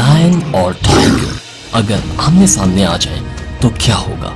Lion और tiger अगर आमने सामने आ जाएं तो क्या होगा।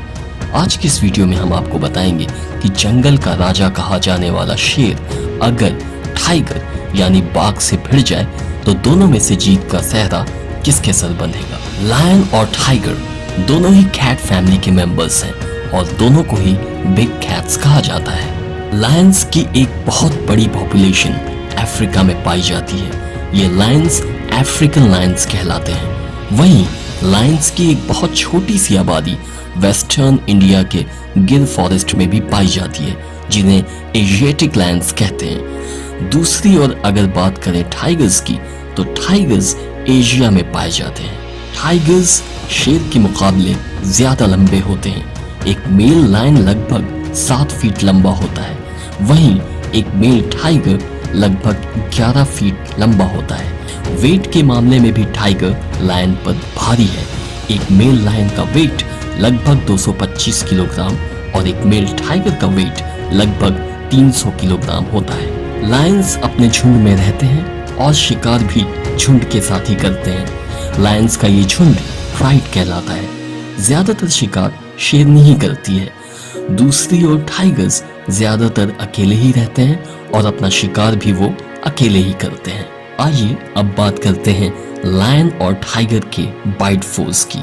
आज की इस वीडियो में हम आपको बताएंगे कि जंगल का राजा कहा जाने वाला शेर अगर टाइगर यानी बाघ से भिड़ जाए तो दोनों में से जीत का सेहरा किसके सर बंधेगा। लायन और टाइगर दोनों ही कैट फैमिली के मेंबर्स हैं और दोनों को ही बिग कैट्स कहा जाता है। लायंस की एक बहुत बड़ी पॉपुलेशन अफ्रीका में पाई जाती है। ये लायंस अफ्रीकन लायंस कहलाते हैं। वहीं लायंस की एक बहुत छोटी सी आबादी वेस्टर्न इंडिया के गिर फॉरेस्ट में भी पाई जाती है, जिन्हें एशियाटिक लायंस कहते हैं। दूसरी ओर अगर बात करें टाइगर्स की, तो टाइगर्स एशिया में पाए जाते हैं। टाइगर्स शेर के मुकाबले ज्यादा लंबे होते हैं। एक मेल लायन लगभग 7 फीट लंबा होता है, वहीं एक मेल टाइगर लगभग 11 फीट लंबा होता है। वेट के मामले में भी टाइगर लायन पर भारी है। एक मेल लायन का वेट लगभग 225 किलोग्राम और एक मेल टाइगर का वेट लगभग 300 किलोग्राम होता है। लायंस अपने झुंड में रहते हैं और शिकार भी झुंड के साथ ही करते हैं। लायंस का ये झुंड प्राइड कहलाता है। ज्यादातर शिकार शेरनी ही करती है। दूसरी ओर टाइगर्स ज्यादातर अकेले ही रहते हैं और अपना शिकार भी वो अकेले ही करते हैं। आइए अब बात करते हैं लायन और टाइगर के बाइट फोर्स की।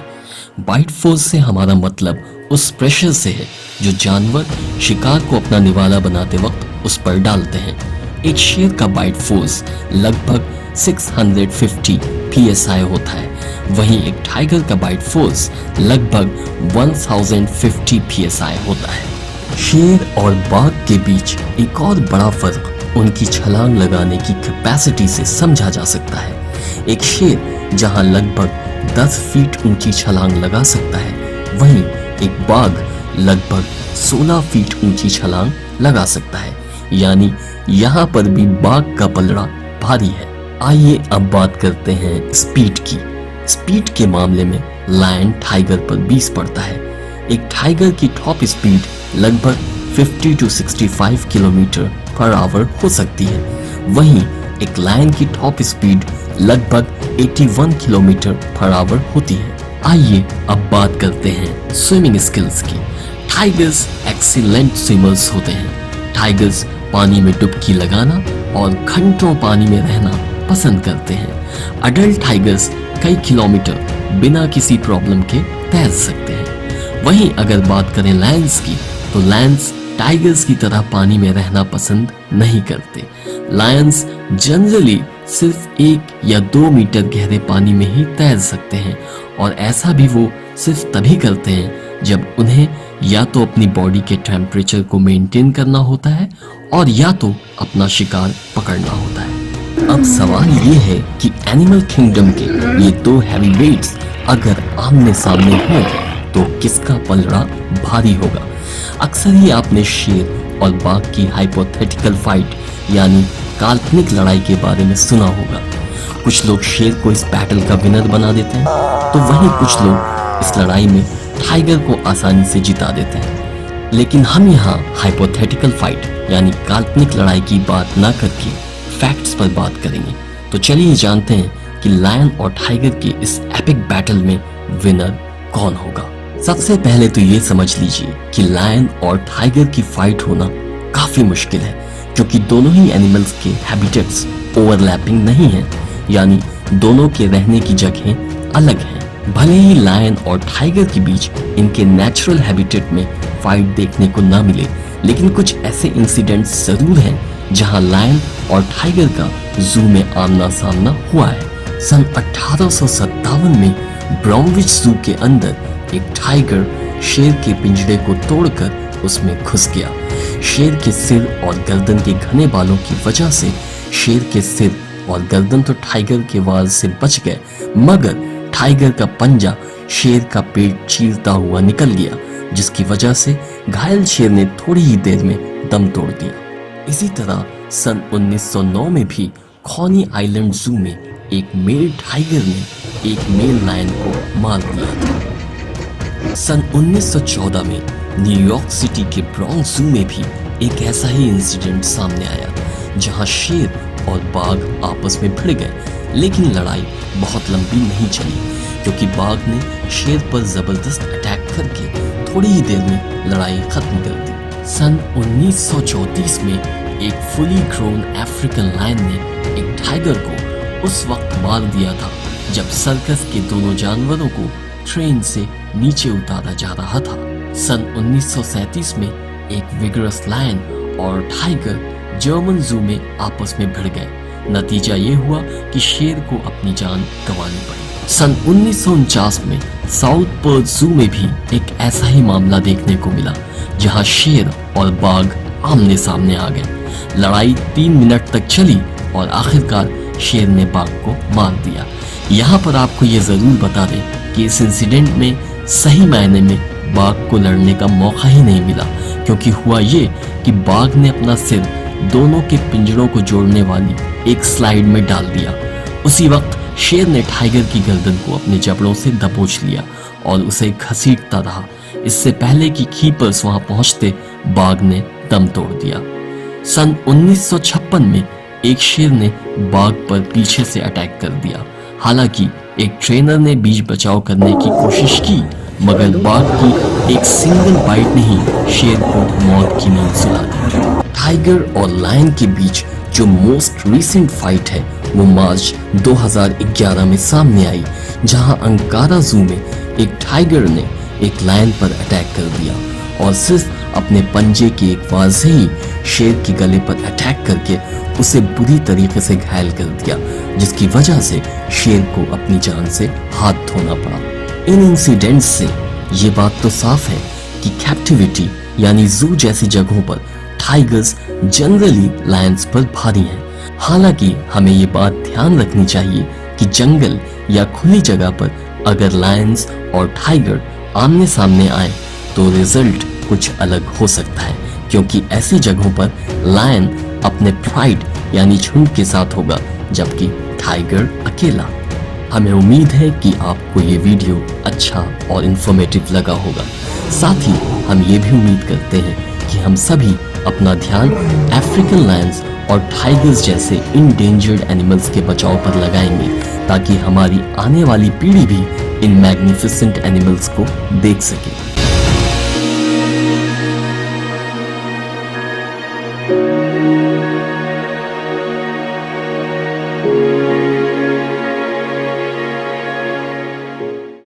बाइट फोर्स से हमारा मतलब उस प्रेशर से है जो जानवर शिकार को अपना निवाला बनाते वक्त उस पर डालते हैं। एक शेर का बाइट फोर्स लगभग 650 psi होता है, वहीं एक टाइगर का बाइट फोर्स लगभग 1050 psi होता है। शेर और बाघ के बीच एक और बड़ा फर्क उनकी छलांग लगाने की कैपेसिटी से समझा जा सकता है। एक शेर जहां लगभग 10 फीट ऊंची छलांग लगा सकता है, वहीं एक बाघ लगभग 16 फीट ऊंची छलांग लगा सकता है। यानी यहाँ पर भी बाघ का पलड़ा भारी है। आइए अब बात करते हैं स्पीड की। स्पीड के मामले में लायन टाइगर पर 20 पड़ता है। एक टाइगर की टॉप स्पीड लगभग 50 to 65 किलोमीटर पर आवर हो सकती है, वहीं एक लायन की टॉप स्पीड लगभग 81 किलोमीटर पर आवर होती है। आइए अब बात करते हैं स्विमिंग स्किल्स की। टाइगर्स एक्सीलेंट स्विमर्स होते हैं। टाइगर्स पानी में डुबकी लगाना और घंटों पानी में रहना पसंद करते हैं। अडल्ट टाइगर्स कई किलोमीटर बिना किसी प्रॉब्लम के तैर सकते हैं। वहीं अगर बात करें लायंस की, तो लायंस टाइगर्स की तरह पानी में रहना पसंद नहीं करते। लायंस जनरली सिर्फ 1 या 2 मीटर गहरे पानी में ही तैर सकते हैं और ऐसा भी वो सिर्फ तभी करते हैं जब उन्हें या तो अपनी बॉडी के टेम्परेचर को मेंटेन करना होता है और या तो अपना शिकार पकड़ना होता है। अब सवाल ये है कि एनिमल किंगडम के ये 2 हैवीवेट्स अगर आमने सामने हो तो किसका पलड़ा भारी होगा। अक्सर ही आपने शेर और बाघ की हाइपोथेटिकल फाइट यानी काल्पनिक लड़ाई के बारे में सुना होगा। कुछ लोग शेर को इस बैटल का विनर बना देते हैं, तो वहीं कुछ लोग इस लड़ाई में टाइगर को आसानी से जिता देते हैं। लेकिन हम यहाँ हाइपोथेटिकल फाइट यानी काल्पनिक लड़ाई की बात ना करके फैक्ट्स पर बात करेंगे। तो चलिए जानते हैं कि लायन और टाइगर के इस एपिक बैटल में विनर कौन होगा। सबसे पहले तो ये समझ लीजिए कि लायन और टाइगर की फाइट होना काफी मुश्किल है, क्योंकि दोनों ही एनिमल्स के हैबिटेट्स ओवरलैपिंग नहीं है, यानी दोनों के रहने की जगहें अलग हैं। भले ही लायन और टाइगर के बीच इनके नेचुरल हैबिटेट में फाइट देखने को ना मिले, लेकिन कुछ ऐसे इंसिडेंट्स जरूर हैं जहां लायन और टाइगर का जू में आमना सामना हुआ है। सन 1857 में ब्रॉमविच जू के अंदर एक टाइगर शेर के पिंजरे को तोड़कर उसमें घुस गया। शेर के सिर और गर्दन के घने बालों की वजह से शेर के सिर और गर्दन तो टाइगर के वाल से बच गए, मगर टाइगर का पंजा शेर का पेट चीरता हुआ निकल गया, जिसकी वजह से घायल शेर ने थोड़ी ही देर में दम तोड़ दिया। इसी तरह सन 1909 में भी कॉनी आइलैंड जू में एक मेल टाइगर ने एक मेल लायन को मार दिया था। सन 1914 में न्यूयॉर्क सिटी के ब्रॉन्क्स जू में भी एक ऐसा ही इंसिडेंट सामने आया, जहां शेर और बाघ आपस में भिड़ गए, लेकिन लड़ाई बहुत लंबी नहीं चली क्योंकि बाघ ने शेर पर जबरदस्त अटैक करके थोड़ी ही देर में लड़ाई खत्म कर दी। सन 1934 में एक फुली ग्रोन अफ्रीकन लायन ने एक टाइगर को उस वक्त मार दिया था जब सर्कस के दोनों जानवरों को ट्रेन से नीचे उतारा जा रहा था। सन 1937 में एक विगरस लायन और टाइगर जर्मन जू में आपस में भिड़ गए। नतीजा ये हुआ कि शेर को अपनी जान गंवानी पड़ी। सन 1949 में साउथ पर्थ जू में भी एक ऐसा ही मामला देखने को मिला जहां शेर और बाघ आमने सामने आ गए। लड़ाई 3 मिनट तक चली और आखिरकार शेर ने बाघ को मार दिया। यहाँ पर आपको ये जरूर बता दें कि इस इंसिडेंट में सही मायने में बाघ को लड़ने का मौका ही नहीं मिला क्योंकि हुआ ये कि बाघ ने अपना सिर दोनों के पिंजरों को जोड़ने वाली एक स्लाइड में डाल दिया। उसी वक्त शेर ने टाइगर की गर्दन को अपने जबड़ों से दबोच लिया और उसे घसीटता रहा। इससे पहले कि कीपर्स वहां पहुंचते बाघ ने दम तोड़ दिया। सन 1956 में एक शेर ने बाघ पर पीछे से अटैक कर दिया। हालांकि एक ट्रेनर ने बीच बचाव करने की कोशिश की मगर बाघ की एक सिंगल बाइट ने ही शेर को मौत की नींद सुला दी। टाइगर और लायन के बीच जो मोस्ट रीसेंट फाइट है वो मार्च 2011 में सामने आई जहां अंकारा जू में एक टाइगर ने एक लायन पर अटैक कर दिया और सिर्फ अपने पंजे की एक वार से ही शेर के गले पर अटैक करके उसे बुरी तरीके से घायल कर दिया जिसकी वजह से शेर को अपनी जान से हाथ धोना पड़ा। इन इंसिडेंट्स से ये बात तो साफ है कि कैप्टिविटी यानी जू जैसी जगहों पर टाइगर्स जनरली लायंस पर भारी हैं। हालांकि हमें ये बात ध्यान रखनी चाहिए कि जंगल या खुली जगह पर अगर लायंस और टाइगर आमने सामने आए तो रिजल्ट कुछ अलग हो सकता है क्योंकि ऐसी जगहों पर लायन अपने प्राइड यानी झुंड के साथ होगा जबकि टाइगर अकेला। हमें उम्मीद है कि आपको ये वीडियो अच्छा और इंफॉर्मेटिव लगा होगा। साथ ही हम ये भी उम्मीद करते हैं कि हम सभी अपना ध्यान अफ्रीकन लायंस और टाइगर्स जैसे इंडेंजर्ड एनिमल्स के बचाव पर लगाएंगे ताकि हमारी आने वाली पीढ़ी भी इन मैग्निफिसेंट एनिमल्स को देख सके।